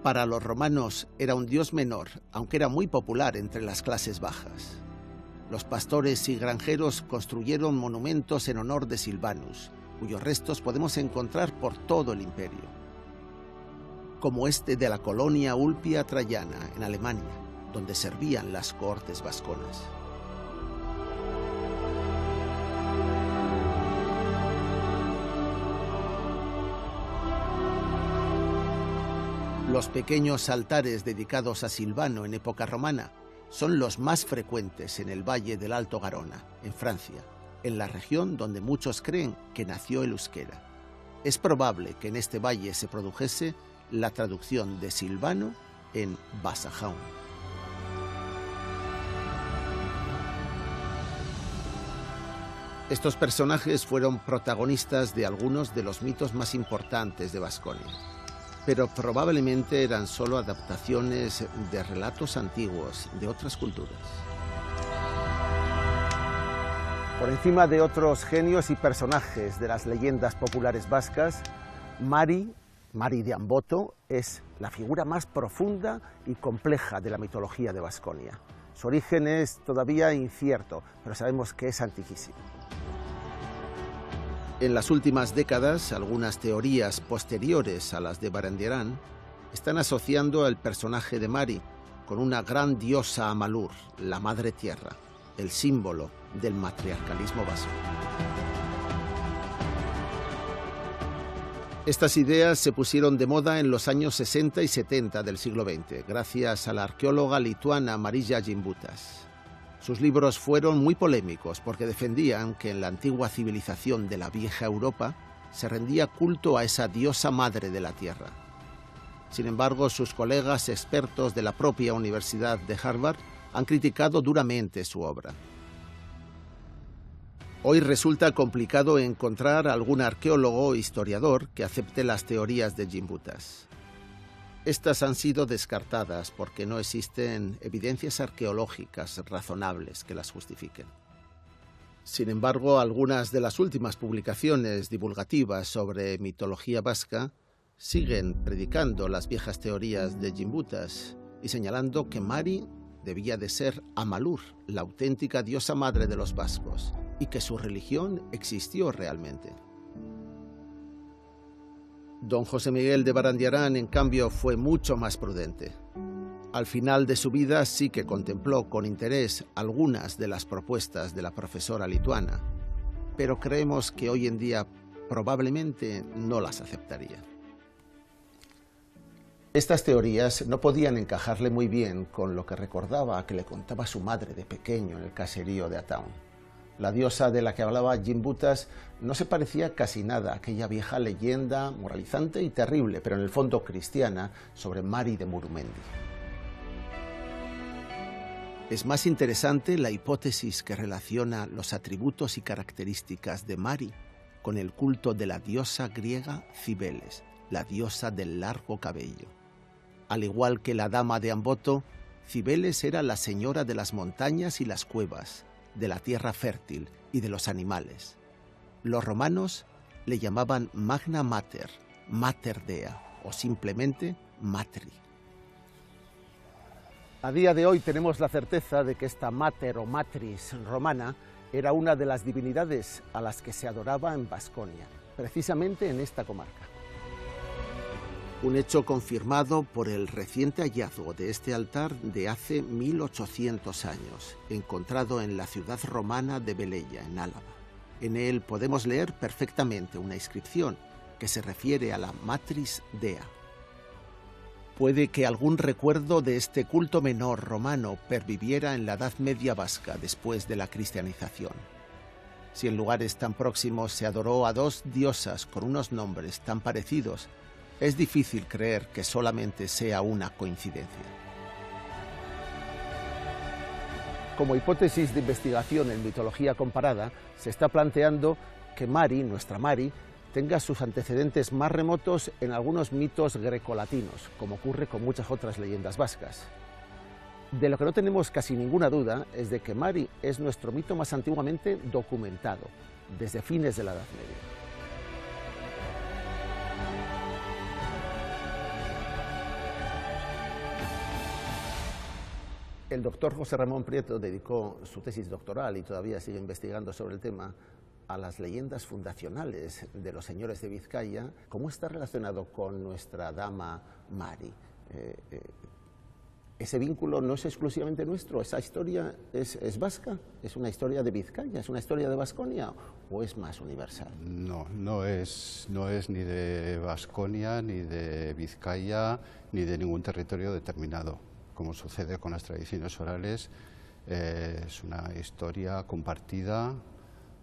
Para los romanos era un dios menor, aunque era muy popular entre las clases bajas. Los pastores y granjeros construyeron monumentos en honor de Silvanus, cuyos restos podemos encontrar por todo el imperio, como este de la colonia Ulpia Traiana, en Alemania, donde servían las cohortes vasconas. Los pequeños altares dedicados a Silvano en época romana son los más frecuentes en el valle del Alto Garona, en Francia, en la región donde muchos creen que nació el euskera. Es probable que en este valle se produjese la traducción de Silvano en Basajaun. Estos personajes fueron protagonistas de algunos de los mitos más importantes de Vasconia, pero probablemente eran solo adaptaciones de relatos antiguos de otras culturas. Por encima de otros genios y personajes de las leyendas populares vascas, Mari de Amboto es la figura más profunda y compleja de la mitología de Vasconia. Su origen es todavía incierto, pero sabemos que es antiquísimo. En las últimas décadas, algunas teorías posteriores a las de Barandiarán están asociando al personaje de Mari con una gran diosa Amalur, la Madre Tierra, el símbolo del matriarcalismo vasco. Estas ideas se pusieron de moda en los años 60 y 70 del siglo XX, gracias a la arqueóloga lituana Marija Gimbutas. Sus libros fueron muy polémicos porque defendían que en la antigua civilización de la vieja Europa se rendía culto a esa diosa madre de la tierra. Sin embargo, sus colegas expertos de la propia Universidad de Harvard han criticado duramente su obra. Hoy resulta complicado encontrar algún arqueólogo o historiador que acepte las teorías de Gimbutas. Estas han sido descartadas porque no existen evidencias arqueológicas razonables que las justifiquen. Sin embargo, algunas de las últimas publicaciones divulgativas sobre mitología vasca siguen predicando las viejas teorías de Gimbutas y señalando que Mari debía de ser Amalur, la auténtica diosa madre de los vascos, y que su religión existió realmente. Don José Miguel de Barandiarán, en cambio, fue mucho más prudente. Al final de su vida sí que contempló con interés algunas de las propuestas de la profesora lituana, pero creemos que hoy en día probablemente no las aceptaría. Estas teorías no podían encajarle muy bien con lo que recordaba que le contaba su madre de pequeño en el caserío de Ataun. La diosa de la que hablaba Gimbutas no se parecía casi nada a aquella vieja leyenda moralizante y terrible, pero en el fondo cristiana, sobre Mari de Murumendi. Es más interesante la hipótesis que relaciona los atributos y características de Mari con el culto de la diosa griega Cibeles, la diosa del largo cabello. Al igual que la dama de Amboto, Cibeles era la señora de las montañas y las cuevas, de la tierra fértil y de los animales. Los romanos le llamaban Magna Mater, Mater Dea o simplemente Matri. A día de hoy tenemos la certeza de que esta Mater o Matris romana era una de las divinidades a las que se adoraba en Baskonia, precisamente en esta comarca. Un hecho confirmado por el reciente hallazgo de este altar de hace 1800 años, encontrado en la ciudad romana de Velella, en Álava. En él podemos leer perfectamente una inscripción que se refiere a la Matris Dea. Puede que algún recuerdo de este culto menor romano perviviera en la Edad Media vasca después de la cristianización. Si en lugares tan próximos se adoró a dos diosas con unos nombres tan parecidos, es difícil creer que solamente sea una coincidencia. Como hipótesis de investigación en mitología comparada, se está planteando que Mari, nuestra Mari, tenga sus antecedentes más remotos en algunos mitos grecolatinos, como ocurre con muchas otras leyendas vascas. De lo que no tenemos casi ninguna duda es de que Mari es nuestro mito más antiguamente documentado, desde fines de la Edad Media. El doctor José Ramón Prieto dedicó su tesis doctoral y todavía sigue investigando sobre el tema a las leyendas fundacionales de los señores de Vizcaya. ¿Cómo está relacionado con nuestra dama Mari? ¿Ese vínculo no es exclusivamente nuestro? ¿Esa historia es vasca? ¿Es una historia de Vizcaya? ¿Es una historia de Baskonia? ¿O es más universal? No es ni de Baskonia, ni de Vizcaya, ni de ningún territorio determinado. Como sucede con las tradiciones orales, es una historia compartida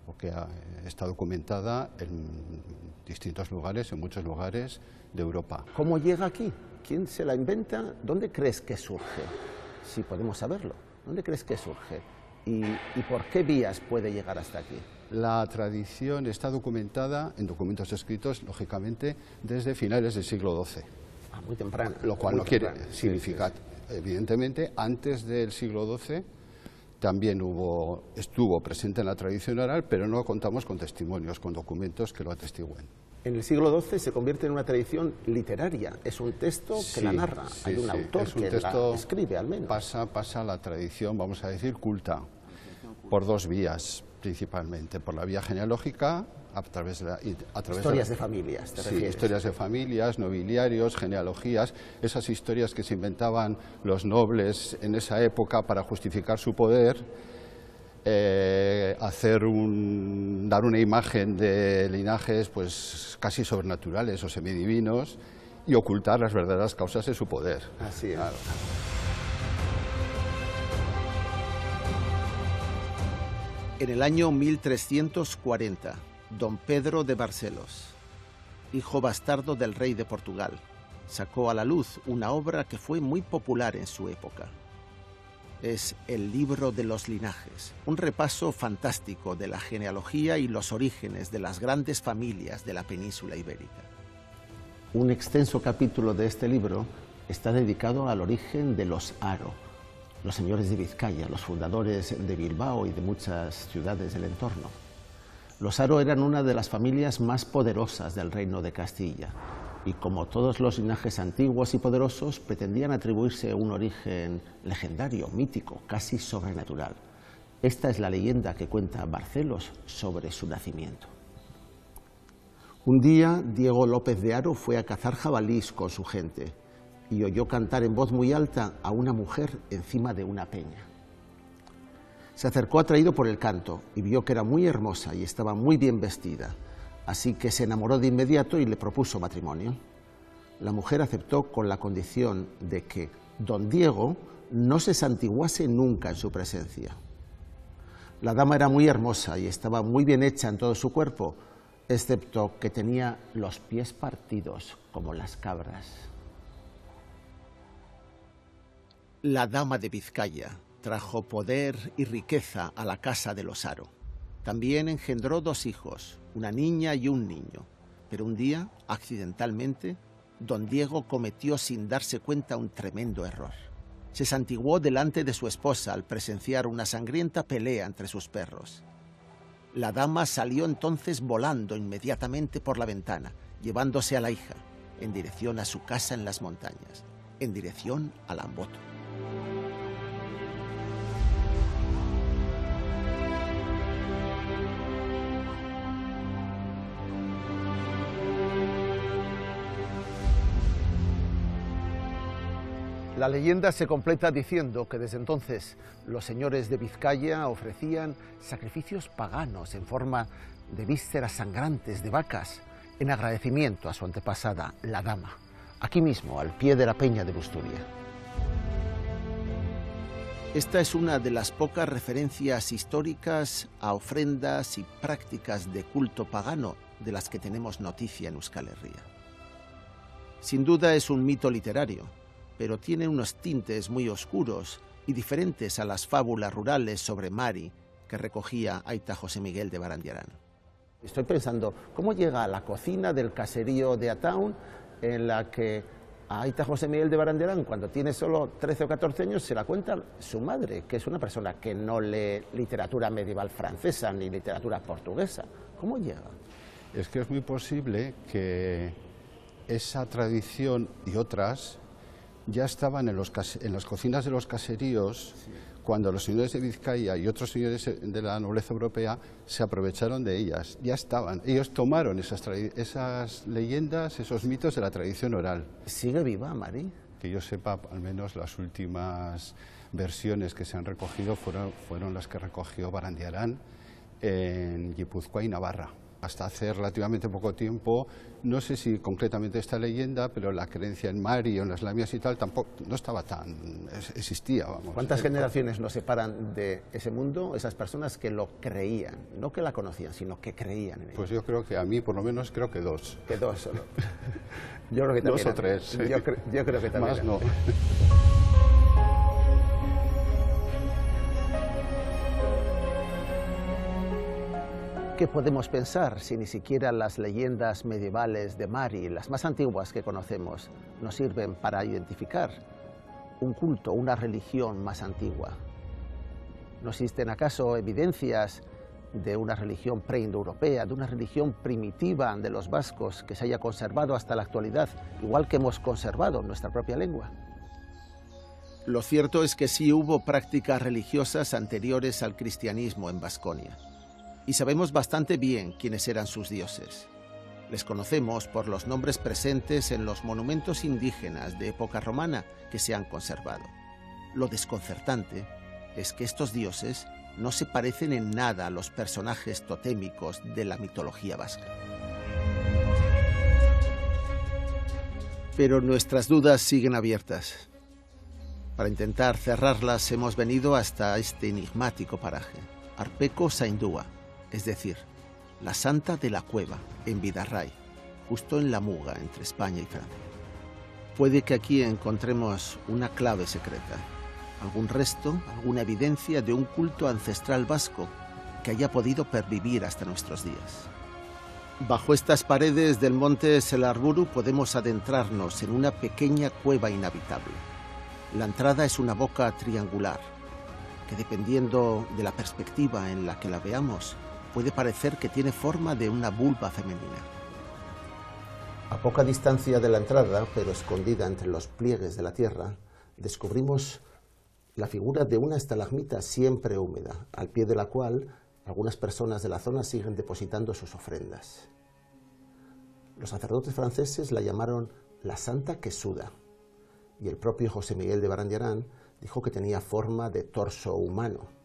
o que está documentada en distintos lugares, en muchos lugares de Europa. ¿Cómo llega aquí? ¿Quién se la inventa? ¿Dónde crees que surge? Si podemos saberlo. ¿Dónde crees que surge? ¿Y por qué vías puede llegar hasta aquí? La tradición está documentada en documentos escritos, lógicamente, desde finales del siglo XII. Muy temprano. Lo cual no quiere significar, evidentemente, antes del siglo XII también estuvo presente en la tradición oral, pero no contamos con testimonios, con documentos que lo atestiguen. En el siglo XII se convierte en una tradición literaria, es un texto que la narra, hay un autor que la escribe al menos. Pasa la tradición, vamos a decir, culta, por dos vías principalmente, por la vía genealógica, a través de historias de familias, ¿te refieres? Historias de familias, nobiliarios, genealogías, esas historias que se inventaban los nobles en esa época para justificar su poder, dar una imagen de linajes pues casi sobrenaturales o semidivinos y ocultar las verdaderas causas de su poder. Así es. Claro. En el año 1340, don Pedro de Barcelos, hijo bastardo del rey de Portugal, sacó a la luz una obra que fue muy popular en su época. Es el Libro de los Linajes, un repaso fantástico de la genealogía y los orígenes de las grandes familias de la península ibérica. Un extenso capítulo de este libro está dedicado al origen de los Haro, los señores de Vizcaya, los fundadores de Bilbao y de muchas ciudades del entorno. Los Haro eran una de las familias más poderosas del reino de Castilla y, como todos los linajes antiguos y poderosos, pretendían atribuirse un origen legendario, mítico, casi sobrenatural. Esta es la leyenda que cuenta Barcelos sobre su nacimiento. Un día, Diego López de Haro fue a cazar jabalís con su gente y oyó cantar en voz muy alta a una mujer encima de una peña. Se acercó atraído por el canto y vio que era muy hermosa y estaba muy bien vestida, así que se enamoró de inmediato y le propuso matrimonio. La mujer aceptó con la condición de que don Diego no se santiguase nunca en su presencia. La dama era muy hermosa y estaba muy bien hecha en todo su cuerpo, excepto que tenía los pies partidos como las cabras. La dama de Vizcaya trajo poder y riqueza a la casa de los Haro. También engendró dos hijos, una niña y un niño. Pero un día, accidentalmente, don Diego cometió sin darse cuenta un tremendo error. Se santiguó delante de su esposa al presenciar una sangrienta pelea entre sus perros. La dama salió entonces volando inmediatamente por la ventana, llevándose a la hija, en dirección a su casa en las montañas, en dirección al Amboto. La leyenda se completa diciendo que desde entonces los señores de Vizcaya ofrecían sacrificios paganos en forma de vísceras sangrantes de vacas en agradecimiento a su antepasada, la dama, aquí mismo, al pie de la peña de Busturia. Esta es una de las pocas referencias históricas a ofrendas y prácticas de culto pagano de las que tenemos noticia en Euskal Herria. Sin duda es un mito literario, pero tiene unos tintes muy oscuros y diferentes a las fábulas rurales sobre Mari que recogía Aita José Miguel de Barandiarán. Estoy pensando, ¿cómo llega a la cocina del caserío de Ataun, en la que a Aita José Miguel de Barandiarán, cuando tiene solo 13 o 14 años, se la cuenta su madre, que es una persona que no lee literatura medieval francesa ni literatura portuguesa? ¿Cómo llega? Es que es muy posible que esa tradición y otras ya estaban en las cocinas de los caseríos, sí, cuando los señores de Vizcaya y otros señores de la nobleza europea se aprovecharon de ellas. Ya estaban, ellos tomaron esas leyendas, esos mitos de la tradición oral. ¿Sigue viva, Mari? Que yo sepa, al menos las últimas versiones que se han recogido fueron las que recogió Barandiarán en Guipúzcoa y Navarra. Hasta hace relativamente poco tiempo, no sé si concretamente esta leyenda, pero la creencia en Mari o en las lamias y tal tampoco no estaba tan, existía, vamos. ¿Cuántas generaciones nos separan de ese mundo, esas personas que lo creían, no que la conocían, sino que creían en ella? Pues yo creo que a mí, por lo menos, creo que dos. Que dos solo. Yo creo que también. 2 o 3. Sí. Yo creo que también. Más no. ¿Qué podemos pensar si ni siquiera las leyendas medievales de Mari, las más antiguas que conocemos, nos sirven para identificar un culto, una religión más antigua? ¿No existen acaso evidencias de una religión preindoeuropea, de una religión primitiva de los vascos que se haya conservado hasta la actualidad, igual que hemos conservado nuestra propia lengua? Lo cierto es que sí hubo prácticas religiosas anteriores al cristianismo en Baskonia. Y sabemos bastante bien quiénes eran sus dioses. Les conocemos por los nombres presentes en los monumentos indígenas de época romana que se han conservado. Lo desconcertante es que estos dioses no se parecen en nada a los personajes totémicos de la mitología vasca. Pero nuestras dudas siguen abiertas. Para intentar cerrarlas hemos venido hasta este enigmático paraje, Arpeco Saindúa, es decir, la Santa de la Cueva, en Bidarray, justo en la Muga, entre España y Francia. Puede que aquí encontremos una clave secreta, algún resto, alguna evidencia de un culto ancestral vasco que haya podido pervivir hasta nuestros días. Bajo estas paredes del monte Selarburu podemos adentrarnos en una pequeña cueva inhabitable. La entrada es una boca triangular, que dependiendo de la perspectiva en la que la veamos, puede parecer que tiene forma de una vulva femenina. A poca distancia de la entrada, pero escondida entre los pliegues de la tierra, descubrimos la figura de una estalagmita siempre húmeda, al pie de la cual algunas personas de la zona siguen depositando sus ofrendas. Los sacerdotes franceses la llamaron la Santa que suda, y el propio José Miguel de Barandiarán dijo que tenía forma de torso humano.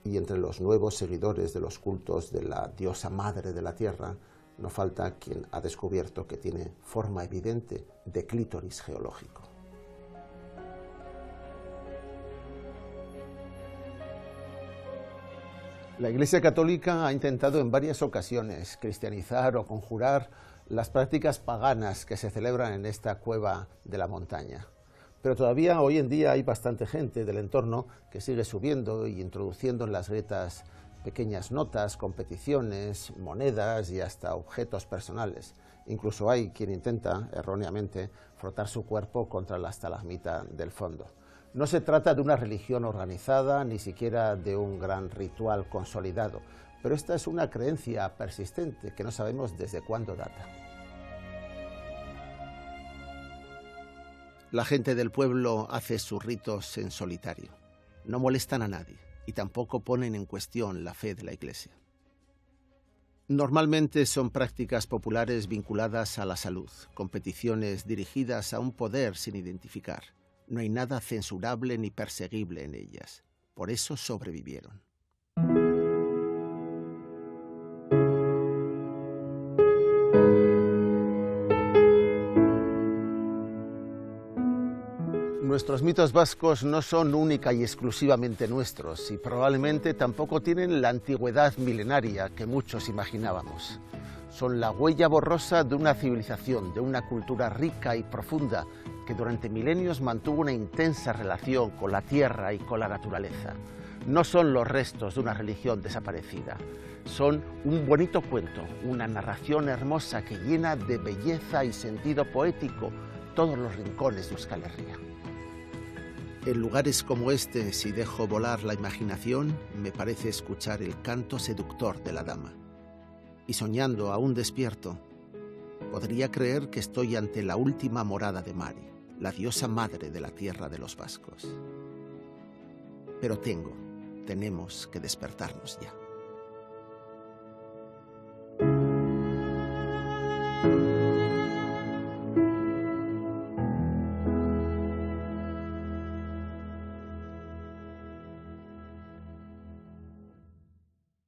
Y entre los nuevos seguidores de los cultos de la diosa madre de la tierra, no falta quien ha descubierto que tiene forma evidente de clítoris geológico. La Iglesia Católica ha intentado en varias ocasiones cristianizar o conjurar las prácticas paganas que se celebran en esta cueva de la montaña. Pero todavía hoy en día hay bastante gente del entorno que sigue subiendo y introduciendo en las grietas pequeñas notas, competiciones, monedas y hasta objetos personales. Incluso hay quien intenta, erróneamente, frotar su cuerpo contra la estalagmita del fondo. No se trata de una religión organizada, ni siquiera de un gran ritual consolidado, pero esta es una creencia persistente que no sabemos desde cuándo data. La gente del pueblo hace sus ritos en solitario. No molestan a nadie y tampoco ponen en cuestión la fe de la Iglesia. Normalmente son prácticas populares vinculadas a la salud, competiciones dirigidas a un poder sin identificar. No hay nada censurable ni perseguible en ellas. Por eso sobrevivieron. Nuestros mitos vascos no son única y exclusivamente nuestros y probablemente tampoco tienen la antigüedad milenaria que muchos imaginábamos. Son la huella borrosa de una civilización, de una cultura rica y profunda que durante milenios mantuvo una intensa relación con la tierra y con la naturaleza. No son los restos de una religión desaparecida, son un bonito cuento, una narración hermosa que llena de belleza y sentido poético todos los rincones de Euskal Herria. En lugares como este, si dejo volar la imaginación, me parece escuchar el canto seductor de la dama. Y soñando aún despierto, podría creer que estoy ante la última morada de Mari, la diosa madre de la tierra de los vascos. Pero tenemos que despertarnos ya.